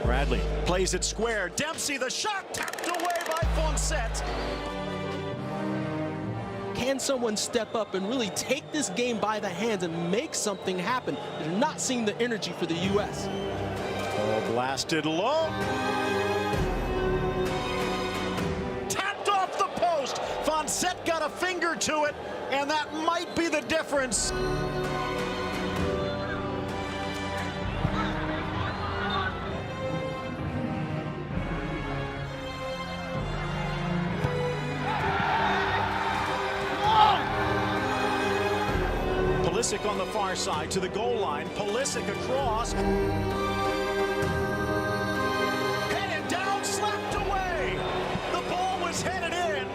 Bradley plays it square. Dempsey, the shot tapped away by Fonset. Can someone step up and really take this game by the hands and make something happen? They're not seeing the energy for the U.S. Oh, blasted low. Tapped off the post. Fonset got a finger to it, and that might be the difference. Pulisic on the far side to the goal line. Pulisic across. Headed down, slapped away. The ball was headed in.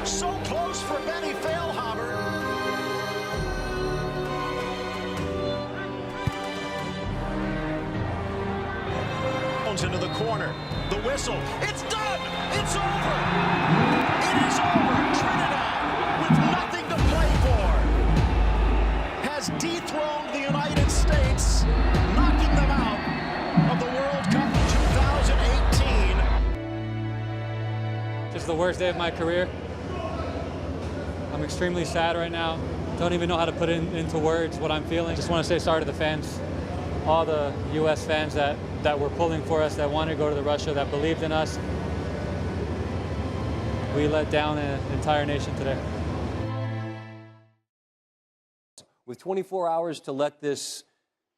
So close for Benny Feilhaber. Into the corner. The whistle. It's done. It's over. It is over. Trinidad with nothing to play for has dethroned the United States, knocking them out of the World Cup 2018. This is the worst day of my career. I'm extremely sad right now. Don't even know how to put it into words what I'm feeling. Just want to say sorry to the fans, all the U.S. fans that were pulling for us, that wanted to go to the Russia, that believed in us. We let down an entire nation today. With 24 hours to let this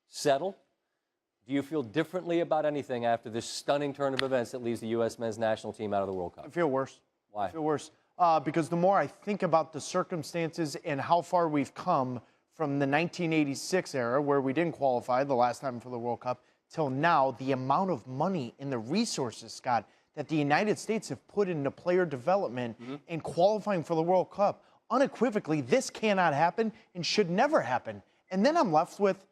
settle, do you feel differently about anything after this stunning turn of events that leaves the U.S. men's national team out of the World Cup? I feel worse. Why? I feel worse. Because the more I think about the circumstances and how far we've come from the 1986 era, where we didn't qualify the last time for the World Cup, till now, the amount of money and the resources, Scott, that the United States have put into player development and qualifying for the World Cup, unequivocally, this cannot happen and should never happen. And then I'm left with,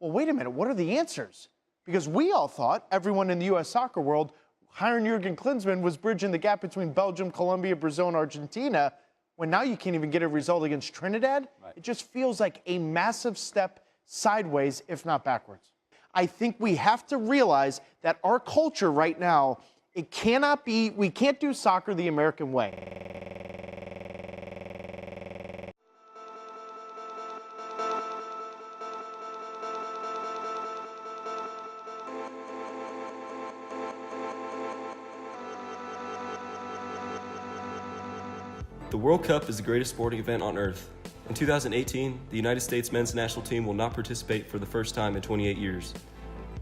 well, wait a minute, what are the answers? Because we all thought, everyone in the U.S. soccer world, hiring Jurgen Klinsmann was bridging the gap between Belgium, Colombia, Brazil, and Argentina, when now you can't even get a result against Trinidad. Right. It just feels like a massive step sideways, if not backwards. I think we have to realize that our culture right now, it cannot be, we can't do soccer the American way. The World Cup is the greatest sporting event on earth. In 2018, the United States men's national team will not participate for the first time in 28 years.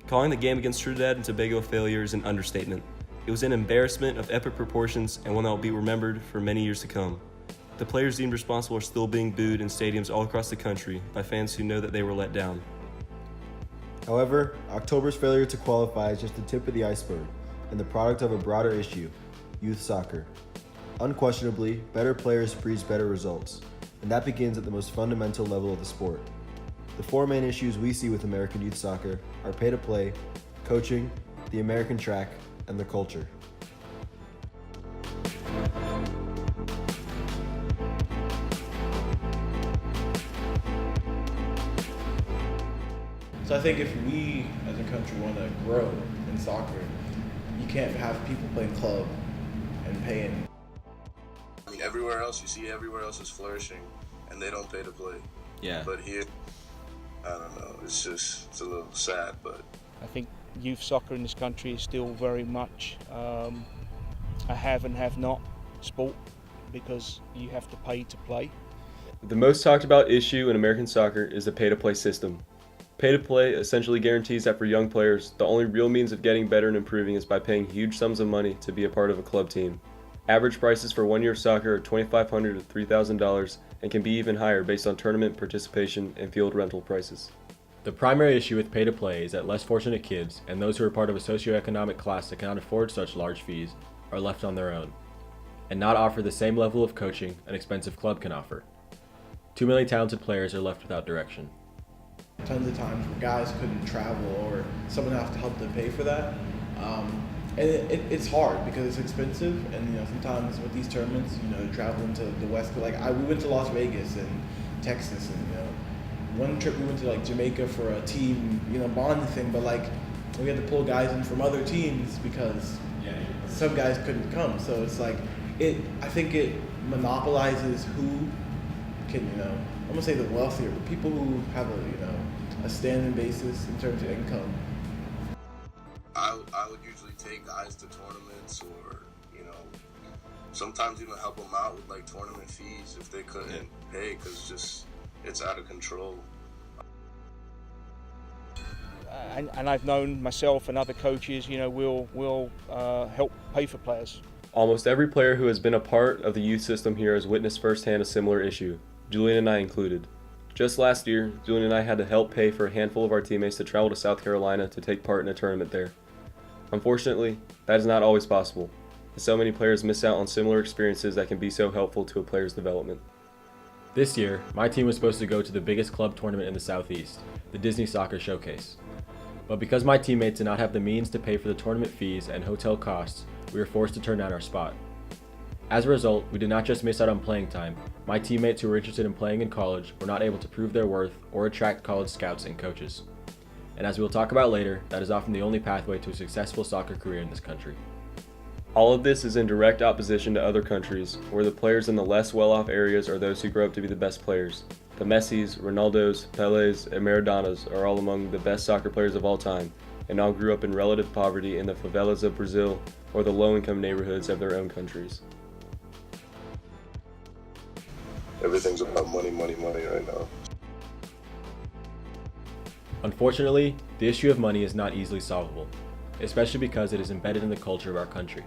Calling the game against Trinidad and Tobago a failure is an understatement. It was an embarrassment of epic proportions and one that will be remembered for many years to come. The players deemed responsible are still being booed in stadiums all across the country by fans who know that they were let down. However, October's failure to qualify is just the tip of the iceberg and the product of a broader issue: youth soccer. Unquestionably, better players breeds better results, and that begins at the most fundamental level of the sport. The four main issues we see with American youth soccer are pay to play, coaching, the American track, and the culture. So I think if we as a country want to grow in soccer, you can't have people playing club and paying. I mean, everywhere else you see, everywhere else is flourishing, and they don't pay to play. Yeah. But here, I don't know. It's a little sad, but I think youth soccer in this country is still very much a have and have not sport, because you have to pay to play. The most talked about issue in American soccer is the pay-to-play system. Pay-to-play essentially guarantees that for young players, the only real means of getting better and improving is by paying huge sums of money to be a part of a club team. Average prices for 1 year of soccer are $2,500 to $3,000 and can be even higher based on tournament participation and field rental prices. The primary issue with pay-to-play is that less fortunate kids and those who are part of a socioeconomic class that cannot afford such large fees are left on their own and not offer the same level of coaching an expensive club can offer. Too many talented players are left without direction. Tons of times where guys couldn't travel or someone have to help them pay for that. And it's hard because it's expensive, and sometimes with these tournaments, traveling to the West, we went to Las Vegas and Texas, and one trip we went to Jamaica for a team bonding thing, but we had to pull guys in from other teams because some guys couldn't come. So it's like I think it monopolizes who can, I'm gonna say the wealthier, but people who have a standing basis in terms of income. I would usually take guys to tournaments, or sometimes even help them out with like tournament fees if they couldn't pay, because it's out of control. And I've known myself and other coaches, will help pay for players. Almost every player who has been a part of the youth system here has witnessed firsthand a similar issue, Julian and I included. Just last year, Julian and I had to help pay for a handful of our teammates to travel to South Carolina to take part in a tournament there. Unfortunately, that is not always possible, and so many players miss out on similar experiences that can be so helpful to a player's development. This year, my team was supposed to go to the biggest club tournament in the Southeast, the Disney Soccer Showcase. But because my teammates did not have the means to pay for the tournament fees and hotel costs, we were forced to turn down our spot. As a result, we did not just miss out on playing time, my teammates who were interested in playing in college were not able to prove their worth or attract college scouts and coaches. And as we will talk about later, that is often the only pathway to a successful soccer career in this country. All of this is in direct opposition to other countries, where the players in the less well-off areas are those who grow up to be the best players. The Messis, Ronaldos, Pelés, and Maradonas are all among the best soccer players of all time, and all grew up in relative poverty in the favelas of Brazil or the low-income neighborhoods of their own countries. Everything's about money right now. Unfortunately, the issue of money is not easily solvable, especially because it is embedded in the culture of our country.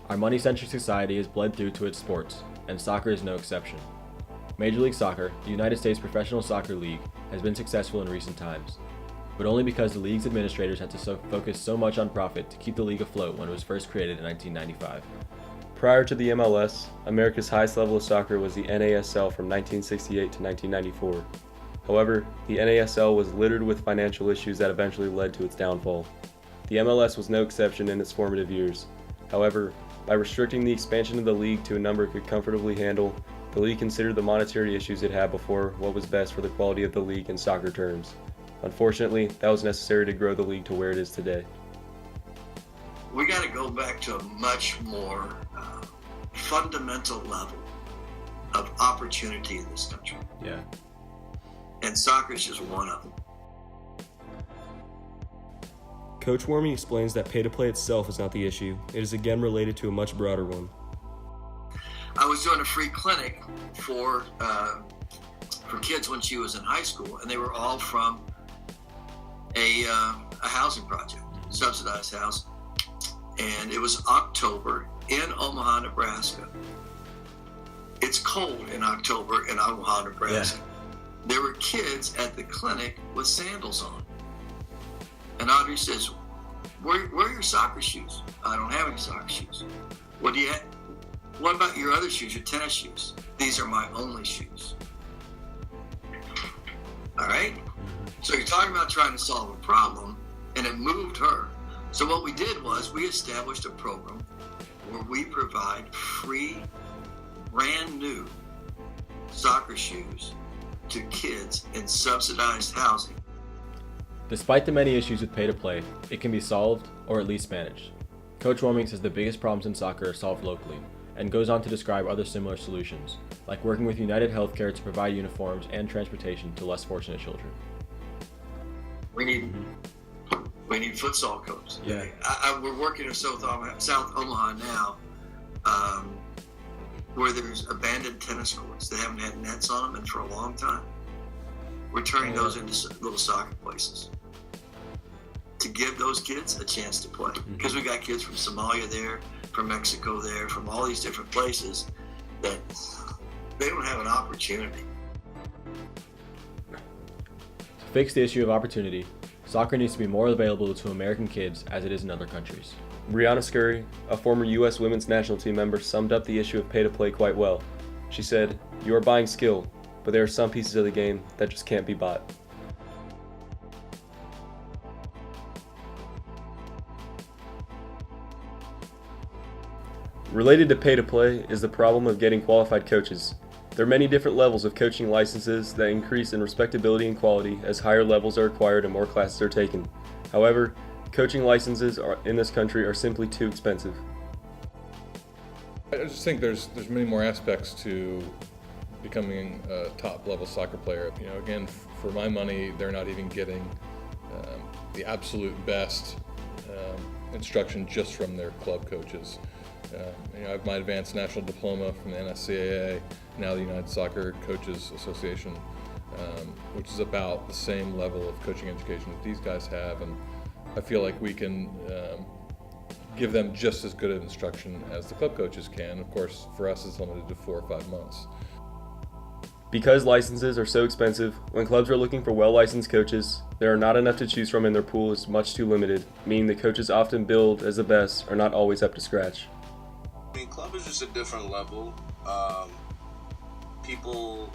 Our money-centric society is bled through to its sports, and soccer is no exception. Major League Soccer, the United States Professional Soccer League, has been successful in recent times, but only because the league's administrators had to focus so much on profit to keep the league afloat when it was first created in 1995. Prior to the MLS, America's highest level of soccer was the NASL from 1968 to 1994. However, the NASL was littered with financial issues that eventually led to its downfall. The MLS was no exception in its formative years. However, by restricting the expansion of the league to a number it could comfortably handle, the league considered the monetary issues it had before what was best for the quality of the league in soccer terms. Unfortunately, that was necessary to grow the league to where it is today. We got to go back to a much more fundamental level of opportunity in this country. Yeah. And soccer is just one of them. Coach Warming explains that pay-to-play itself is not the issue. It is again related to a much broader one. I was doing a free clinic for kids when she was in high school, and they were all from a housing project, subsidized house. And it was October in Omaha, Nebraska. It's cold in October in Omaha, Nebraska. Yeah. There were kids at the clinic with sandals on. And Audrey says, where are your soccer shoes? I don't have any soccer shoes. What do you have? What about your other shoes, your tennis shoes? These are my only shoes. All right? So you're talking about trying to solve a problem, and it moved her. So what we did was we established a program where we provide free, brand new soccer shoes to kids in subsidized housing. Despite the many issues with pay-to-play, it can be solved, or at least managed. Coach Warming says the biggest problems in soccer are solved locally, and goes on to describe other similar solutions, like working with United Healthcare to provide uniforms and transportation to less fortunate children. We need futsal coaches. Yeah. We're working in South Omaha now, where there's abandoned tennis courts that haven't had nets on them and for a long time. We're turning those into little soccer places to give those kids a chance to play. Because we got kids from Somalia there, from Mexico there, from all these different places that they don't have an opportunity. To fix the issue of opportunity, soccer needs to be more available to American kids as it is in other countries. Brianna Scurry, a former U.S. women's national team member, summed up the issue of pay-to-play quite well. She said, "You are buying skill, but there are some pieces of the game that just can't be bought." Related to pay-to-play is the problem of getting qualified coaches. There are many different levels of coaching licenses that increase in respectability and quality as higher levels are acquired and more classes are taken. However, coaching licenses in this country are simply too expensive. I just think there's many more aspects to becoming a top-level soccer player. You know, again, for my money, they're not even getting the absolute best instruction just from their club coaches. You know, I have my advanced national diploma from the NSCAA, now the United Soccer Coaches Association, which is about the same level of coaching education that these guys have, and I feel like we can give them just as good of instruction as the club coaches can. Of course, for us, it's limited to 4 or 5 months. Because licenses are so expensive, when clubs are looking for well-licensed coaches, there are not enough to choose from and their pool is much too limited, meaning the coaches often billed as the best are not always up to scratch. I mean, club is just a different level. People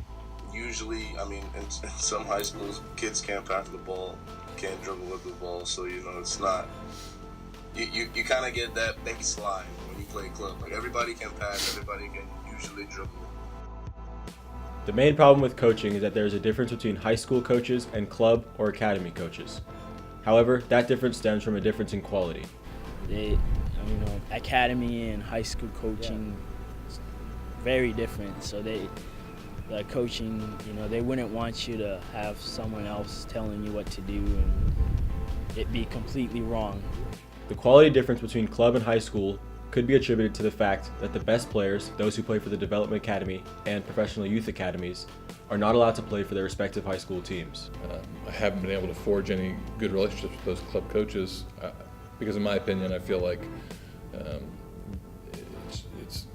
usually, I mean, in some high schools, kids can't pass the ball, can't dribble with the ball, so, you know, it's not, you kind of get that baseline when you play club. Like, everybody can pass, everybody can usually dribble. The main problem with coaching is that there is a difference between high school coaches and club or academy coaches. However, that difference stems from a difference in quality. Academy and high school coaching is very different. So the coaching, they wouldn't want you to have someone else telling you what to do and it be completely wrong. The quality difference between club and high school could be attributed to the fact that the best players, those who play for the Development Academy and professional youth academies, are not allowed to play for their respective high school teams. I haven't been able to forge any good relationships with those club coaches because, in my opinion, I feel like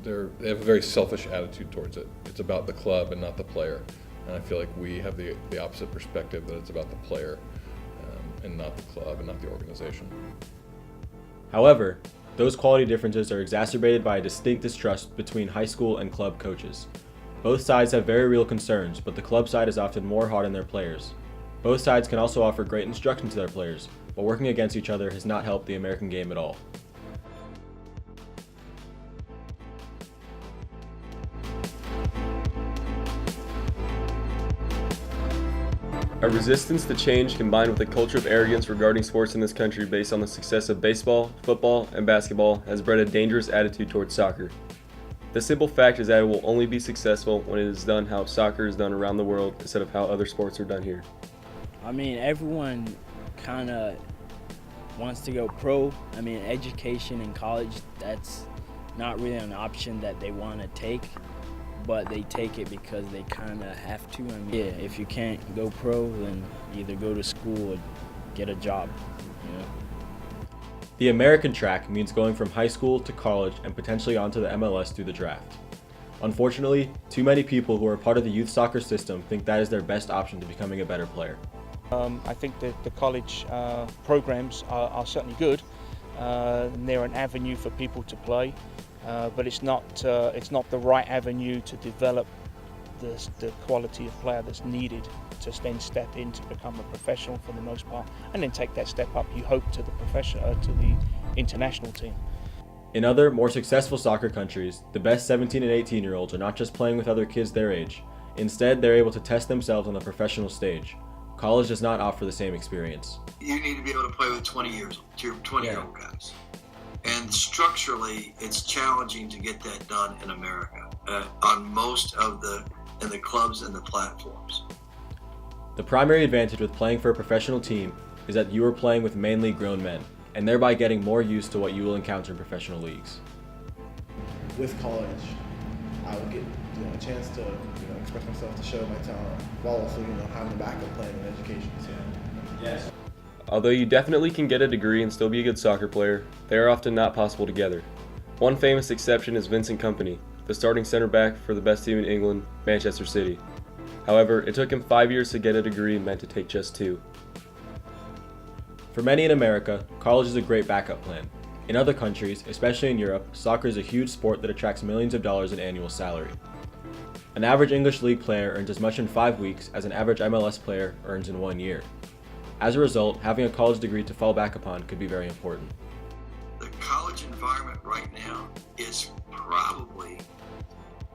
they have a very selfish attitude towards it. It's about the club and not the player. And I feel like we have the opposite perspective, that it's about the player and not the club and not the organization. However, those quality differences are exacerbated by a distinct distrust between high school and club coaches. Both sides have very real concerns, but the club side is often more hard on their players. Both sides can also offer great instruction to their players, but working against each other has not helped the American game at all. A resistance to change combined with a culture of arrogance regarding sports in this country based on the success of baseball, football, and basketball has bred a dangerous attitude towards soccer. The simple fact is that it will only be successful when it is done how soccer is done around the world instead of how other sports are done here. Everyone kind of wants to go pro. Education in college, that's not really an option that they want to take. But they take it because they kind of have to. If you can't go pro, then either go to school or get a job, The American track means going from high school to college and potentially onto the MLS through the draft. Unfortunately, too many people who are part of the youth soccer system think that is their best option to becoming a better player. I think that the college programs are certainly good. They're an avenue for people to play. But it's not the right avenue to develop the quality of player that's needed to then step in to become a professional for the most part, and then take that step up, you hope, to the international team. In other, more successful soccer countries, the best 17 and 18-year-olds are not just playing with other kids their age. Instead, they're able to test themselves on the professional stage. College does not offer the same experience. You need to be able to play with 20-year-old guys. And structurally, it's challenging to get that done in America on most of the clubs and the platforms. The primary advantage with playing for a professional team is that you are playing with mainly grown men, and thereby getting more used to what you will encounter in professional leagues. With college, I will get a chance to express myself, to show my talent, while also having a backup plan in education. So. Yes. Although you definitely can get a degree and still be a good soccer player, they are often not possible together. One famous exception is Vincent Kompany, the starting center back for the best team in England, Manchester City. However, it took him 5 years to get a degree meant to take just 2. For many in America, college is a great backup plan. In other countries, especially in Europe, soccer is a huge sport that attracts millions of dollars in annual salary. An average English league player earns as much in 5 weeks as an average MLS player earns in 1 year. As a result, having a college degree to fall back upon could be very important. The college environment right now is probably,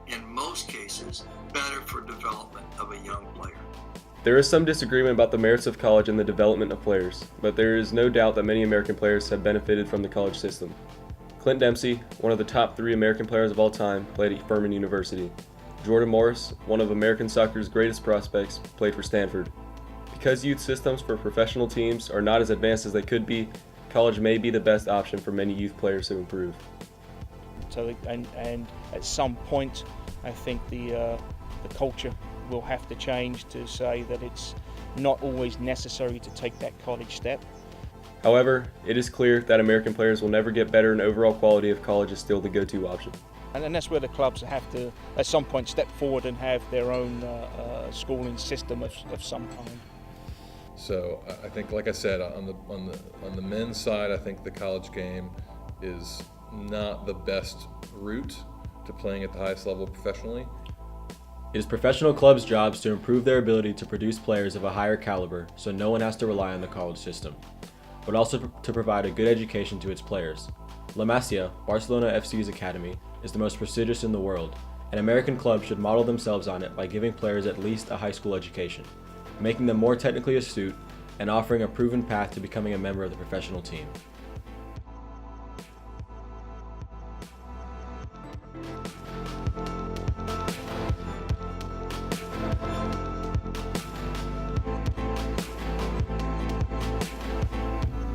in most cases, better for development of a young player. There is some disagreement about the merits of college and the development of players, but there is no doubt that many American players have benefited from the college system. Clint Dempsey, one of the top 3 American players of all time, played at Furman University. Jordan Morris, one of American soccer's greatest prospects, played for Stanford. Because youth systems for professional teams are not as advanced as they could be, college may be the best option for many youth players to improve. So, and at some point, I think the culture will have to change to say that it's not always necessary to take that college step. However, it is clear that American players will never get better, and overall quality of college is still the go-to option. And that's where the clubs have to, at some point, step forward and have their own schooling system of some kind. So I think, like I said, on the men's side, I think the college game is not the best route to playing at the highest level professionally. It is professional clubs' jobs to improve their ability to produce players of a higher caliber so no one has to rely on the college system, but also to provide a good education to its players. La Masia, Barcelona FC's academy, is the most prestigious in the world, and American clubs should model themselves on it by giving players at least a high school education, making them more technically astute, and offering a proven path to becoming a member of the professional team.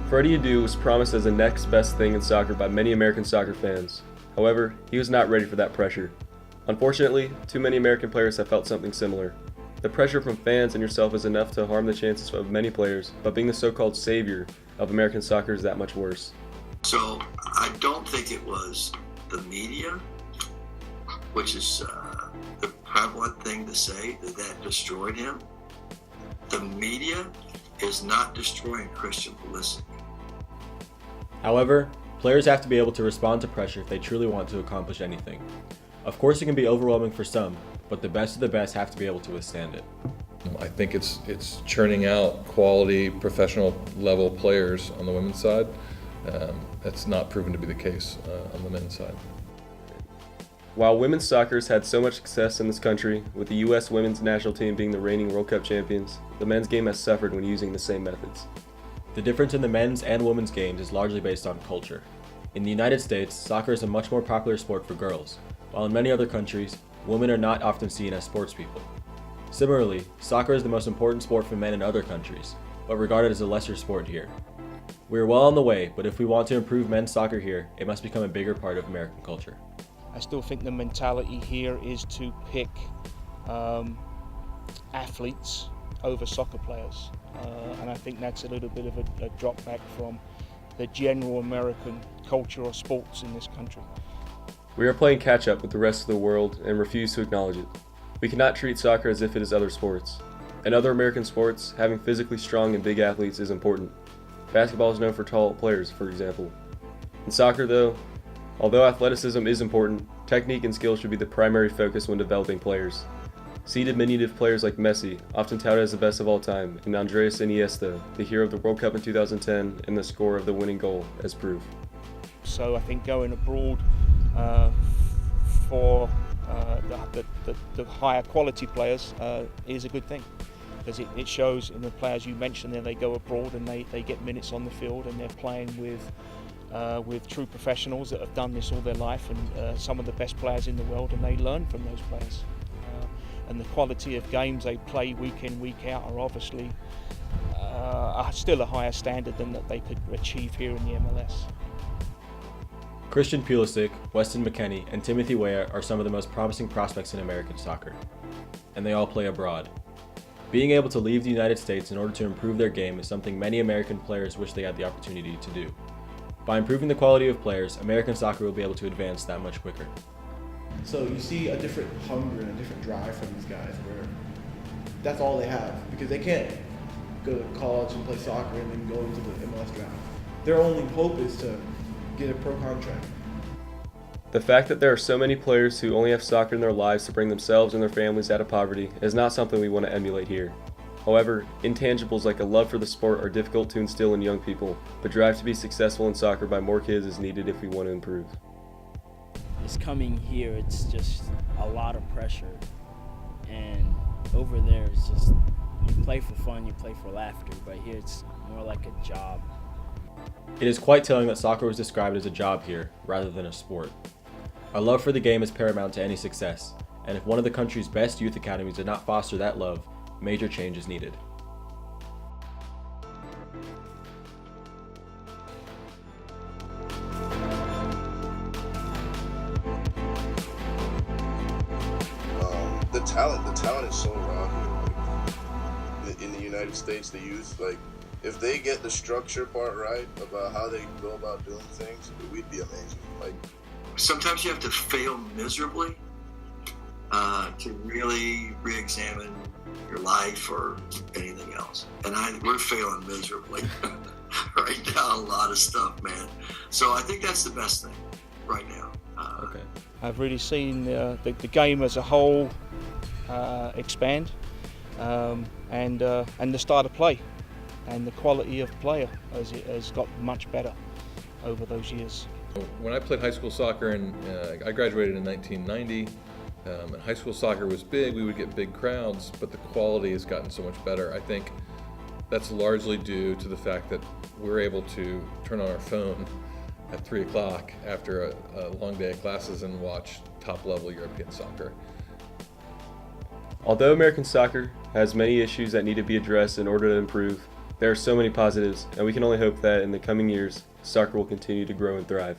Freddie Adu was promised as the next best thing in soccer by many American soccer fans. However, he was not ready for that pressure. Unfortunately, too many American players have felt something similar. The pressure from fans and yourself is enough to harm the chances of many players, but being the so-called savior of American soccer is that much worse. So I don't think it was the media, which is the prevalent thing to say, that destroyed him. The media is not destroying Christian Pulisic. However, players have to be able to respond to pressure if they truly want to accomplish anything. Of course, it can be overwhelming for some, but the best of the best have to be able to withstand it. I think it's churning out quality professional level players on the women's side. That's not proven to be the case on the men's side. While women's soccer has had so much success in this country, with the U.S. women's national team being the reigning World Cup champions, the men's game has suffered when using the same methods. The difference in the men's and women's games is largely based on culture. In the United States, soccer is a much more popular sport for girls, while in many other countries, women are not often seen as sports people. Similarly, soccer is the most important sport for men in other countries, but regarded as a lesser sport here. We are well on the way, but if we want to improve men's soccer here, it must become a bigger part of American culture. I still think the mentality here is to pick athletes over soccer players. And I think that's a little bit of a drop back from the general American culture of sports in this country. We are playing catch up with the rest of the world and refuse to acknowledge it. We cannot treat soccer as if it is other sports. In other American sports, having physically strong and big athletes is important. Basketball is known for tall players, for example. In soccer, though, although athleticism is important, technique and skill should be the primary focus when developing players. See diminutive players like Messi, often touted as the best of all time, and Andres Iniesta, the hero of the World Cup in 2010 and the scorer of the winning goal, as proof. So I think going abroad for the higher quality players is a good thing, because it shows in the players you mentioned there, they go abroad and they get minutes on the field and they're playing with true professionals that have done this all their life, and some of the best players in the world, and they learn from those players. And the quality of games they play week in, week out are obviously still a higher standard than that they could achieve here in the MLS. Christian Pulisic, Weston McKennie, and Timothy Weah are some of the most promising prospects in American soccer, and they all play abroad. Being able to leave the United States in order to improve their game is something many American players wish they had the opportunity to do. By improving the quality of players, American soccer will be able to advance that much quicker. So you see a different hunger and a different drive from these guys where that's all they have, because they can't go to college and play soccer and then go into the MLS draft. Their only hope is to get a pro contract. The fact that there are so many players who only have soccer in their lives to bring themselves and their families out of poverty is not something we want to emulate here. However, intangibles like a love for the sport are difficult to instill in young people, but drive to be successful in soccer by more kids is needed if we want to improve. It's coming here, it's just a lot of pressure, and over there it's just you play for fun, you play for laughter, but here it's more like a job. It is quite telling that soccer was described as a job here, rather than a sport. Our love for the game is paramount to any success, and if one of the country's best youth academies did not foster that love, major change is needed. The talent is so raw here. Like, in the United States, the youth, like, if they get the structure part right about how they go about doing things, we'd be amazing. Like, sometimes you have to fail miserably to really re-examine your life or anything else. And we're failing miserably right now, a lot of stuff, man. So I think that's the best thing right now. Okay. I've really seen the game as a whole expand, and the style of play and the quality of player has got much better over those years. When I played high school soccer, and I graduated in 1990, and high school soccer was big, we would get big crowds, but the quality has gotten so much better. I think that's largely due to the fact that we're able to turn on our phone at 3 o'clock after a long day of classes and watch top-level European soccer. Although American soccer has many issues that need to be addressed in order to improve, there are so many positives, and we can only hope that in the coming years, soccer will continue to grow and thrive.